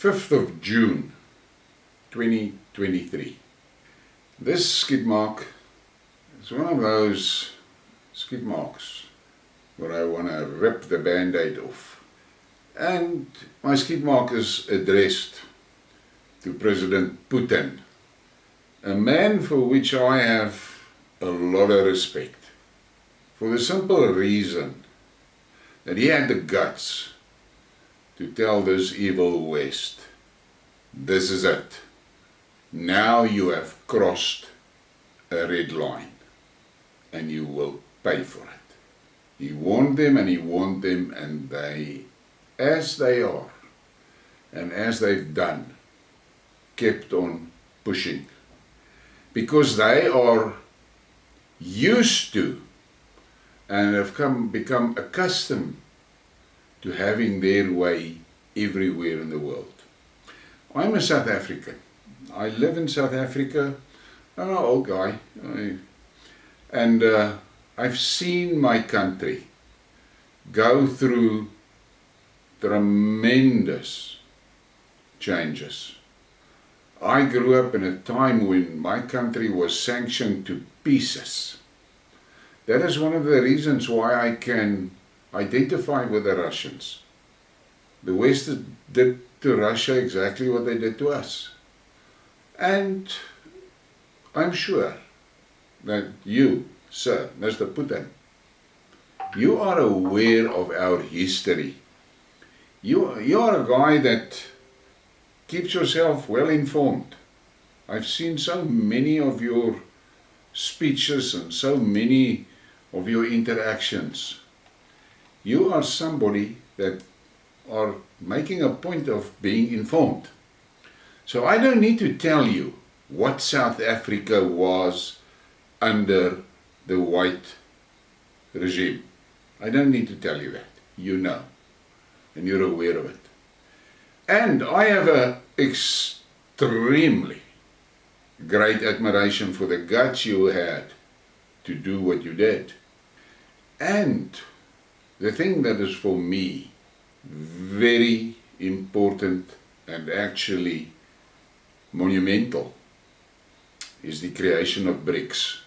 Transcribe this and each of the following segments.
5th of June 2023. This skid mark is one of those skid marks where I want to rip the band-aid off. And my skid mark is addressed to President Putin, a man for which I have a lot of respect, for the simple reason that he had the guts to tell this evil West, this is it. Now you have crossed a red line and you will pay for it. He warned them and he warned them, and they, as they are and as they've done, kept on pushing, because they are used to and have become accustomed to having their way everywhere in the world. I'm a South African. I live in South Africa. I'm an old guy. I've seen my country go through tremendous changes. I grew up in a time when my country was sanctioned to pieces. That is one of the reasons why I can identify with the Russians. The West did to Russia exactly what they did to us. And I'm sure that you, sir, Mr. Putin, you are aware of our history. You are a guy that keeps yourself well informed. I've seen so many of your speeches and so many of your interactions. You are somebody that are making a point of being informed. So I don't need to tell you what South Africa was under the white regime. I don't need to tell you that. You know, and you're aware of it. And I have an extremely great admiration for the guts you had to do what you did. And the thing that is for me very important and actually monumental is the creation of BRICS.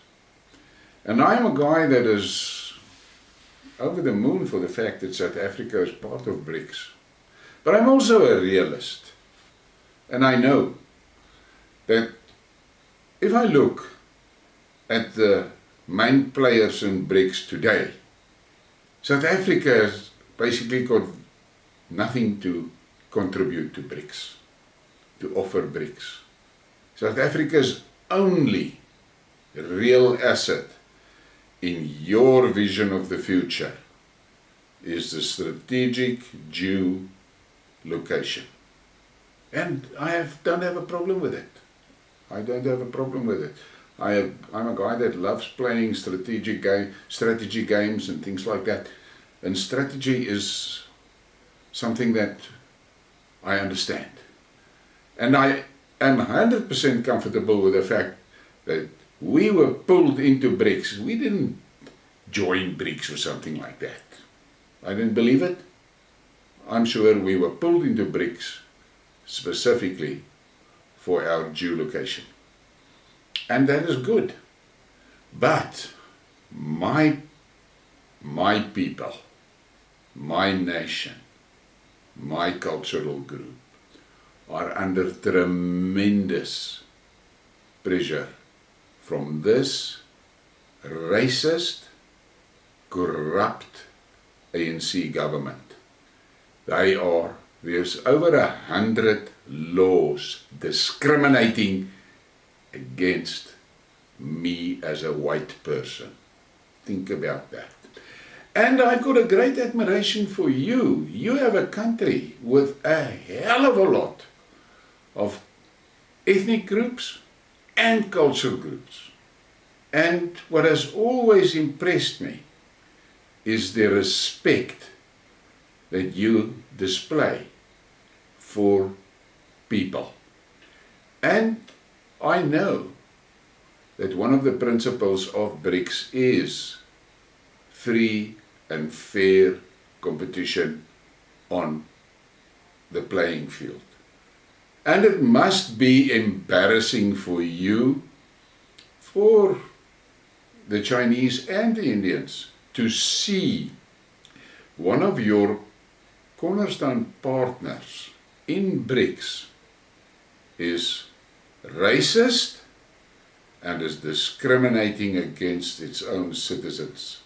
And I'm a guy that is over the moon for the fact that South Africa is part of BRICS. But I'm also a realist. And I know that if I look at the main players in BRICS today, South Africa has basically got nothing to contribute to BRICS, to offer BRICS. South Africa's only real asset in your vision of the future is the strategic geolocation. And I don't have a problem with it. I don't have a problem with it. I'm a guy that loves playing strategy games and things like that. And strategy is something that I understand. And I am 100% comfortable with the fact that we were pulled into BRICS. We didn't join BRICS or something like that. I didn't believe it. I'm sure we were pulled into BRICS specifically for our geolocation. And that is good. But my people, my nation, my cultural group are under tremendous pressure from this racist, corrupt ANC government. There's over 100 laws discriminating against me as a white person. Think about that. And I've got a great admiration for you. You have a country with a hell of a lot of ethnic groups and cultural groups. And what has always impressed me is the respect that you display for people. And I know that one of the principles of BRICS is free and fair competition on the playing field. And it must be embarrassing for you, for the Chinese and the Indians, to see one of your cornerstone partners in BRICS is racist and is discriminating against its own citizens,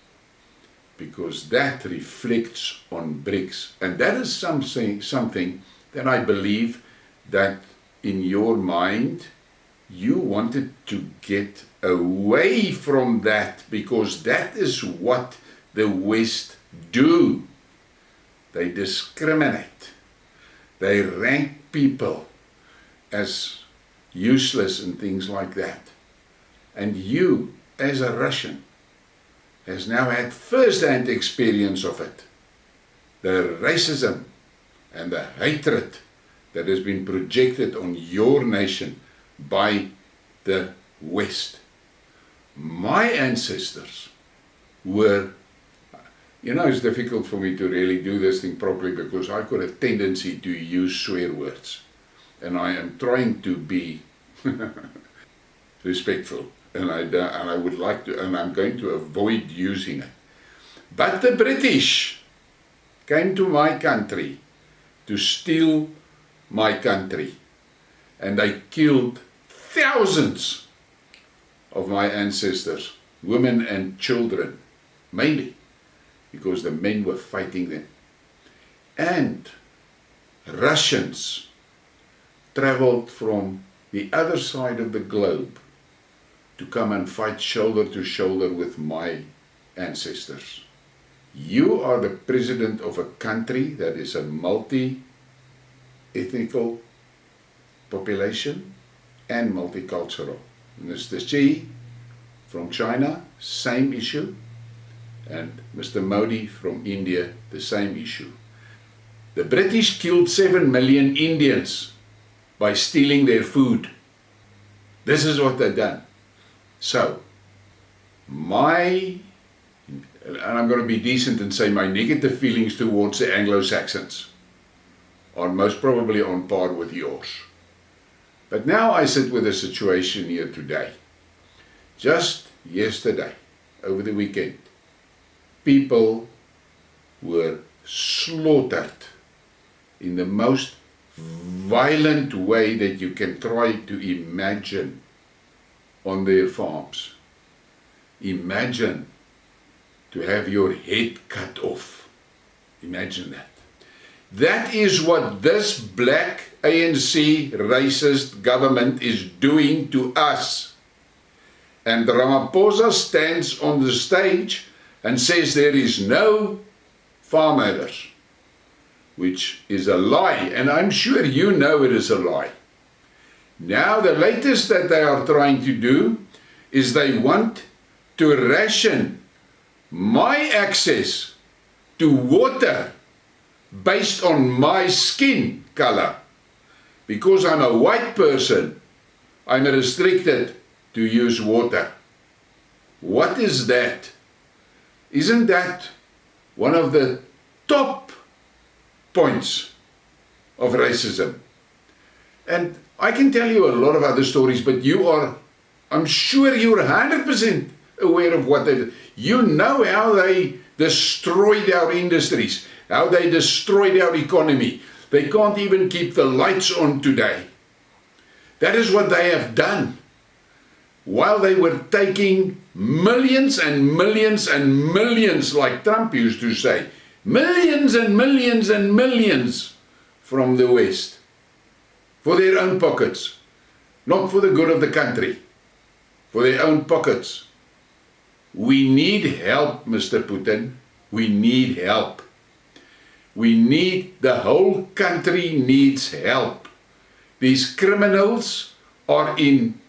because that reflects on BRICS. And that is something that I believe that in your mind you wanted to get away from, that because that is what the West do. They discriminate. They rank people as useless and things like that. And you, as a Russian, has now had first-hand experience of it. The racism and the hatred that has been projected on your nation by the West. My ancestors were, it's difficult for me to really do this thing properly because I've got a tendency to use swear words. And I am trying to be respectful. And I would like to, and I'm going to avoid using it. But the British came to my country to steal my country. And they killed thousands of my ancestors, women and children, mainly because the men were fighting them. And Russians traveled from the other side of the globe to come and fight shoulder to shoulder with my ancestors. You are the president of a country that is a multi-ethnical population and multicultural. Mr. Xi from China, same issue, and Mr. Modi from India, the same issue. The British killed 7 million Indians by stealing their food. This is what they've done. So, and I'm going to be decent and say my negative feelings towards the Anglo-Saxons are most probably on par with yours. But now I sit with a situation here today. Just yesterday, over the weekend, people were slaughtered in the most violent way that you can try to imagine on their farms. Imagine to have your head cut off. Imagine that. That is what this black ANC racist government is doing to us. And Ramaphosa stands on the stage and says there is no farm murders, which is a lie, and I'm sure you know it is a lie. Now the latest that they are trying to do is they want to ration my access to water based on my skin color. Because I'm a white person, I'm restricted to use water. What is that? Isn't that one of the top points of racism? And I can tell you a lot of other stories, but I'm sure you're 100% aware of what they did. You know how they destroyed our industries, how they destroyed our economy. They can't even keep the lights on today. That is what they have done. While they were taking millions and millions and millions, like Trump used to say, millions and millions and millions from the West for their own pockets, not for the good of the country, for their own pockets. We need help, Mr. Putin. We need help. The whole country needs help. These criminals are in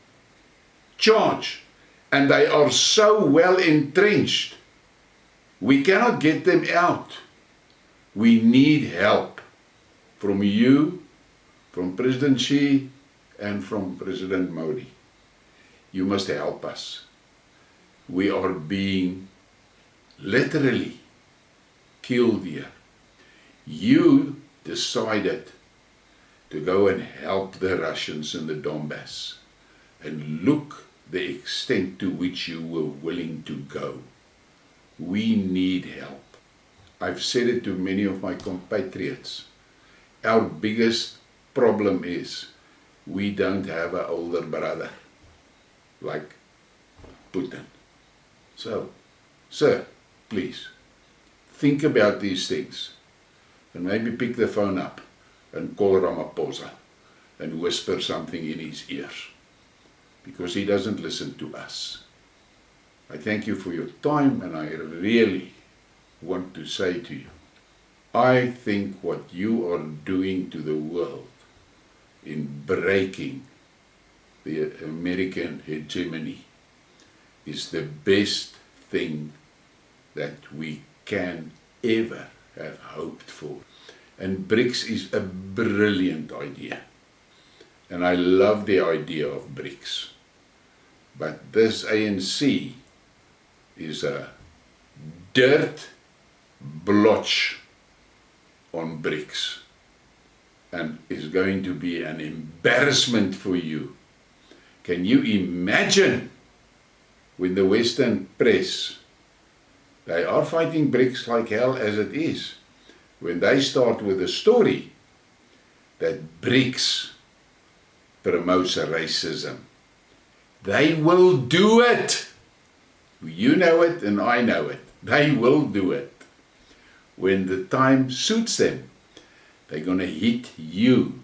charge and they are so well entrenched. We cannot get them out. We need help from you, from President Xi, and from President Modi. You must help us. We are being literally killed here. You decided to go and help the Russians in the Donbass. And look the extent to which you were willing to go. We need help. I've said it to many of my compatriots. Our biggest problem is we don't have an older brother like Putin. So, sir, please, think about these things and maybe pick the phone up and call Ramaphosa and whisper something in his ears, because he doesn't listen to us. I thank you for your time, and I really want to say to you, I think what you are doing to the world in breaking the American hegemony is the best thing that we can ever have hoped for. And BRICS is a brilliant idea. And I love the idea of BRICS. But this ANC is a dirt blotch on BRICS and is going to be an embarrassment for you. Can you imagine when the Western press, they are fighting BRICS like hell as it is, when they start with a story that BRICS promotes racism? They will do it. You know it and I know it. They will do it. When the time suits them, they're going to hit you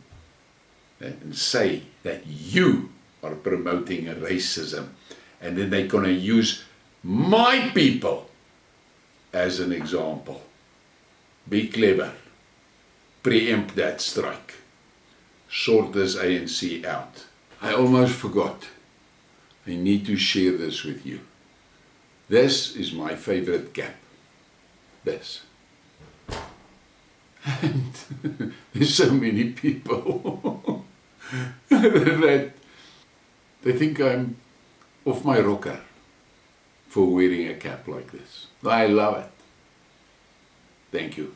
and say that you are promoting racism. And then they're going to use my people as an example. Be clever. Preempt that strike. Sort this ANC out. I almost forgot. I need to share this with you. This is my favorite cap. This. And there's so many people that they think I'm off my rocker for wearing a cap like this. I love it. Thank you.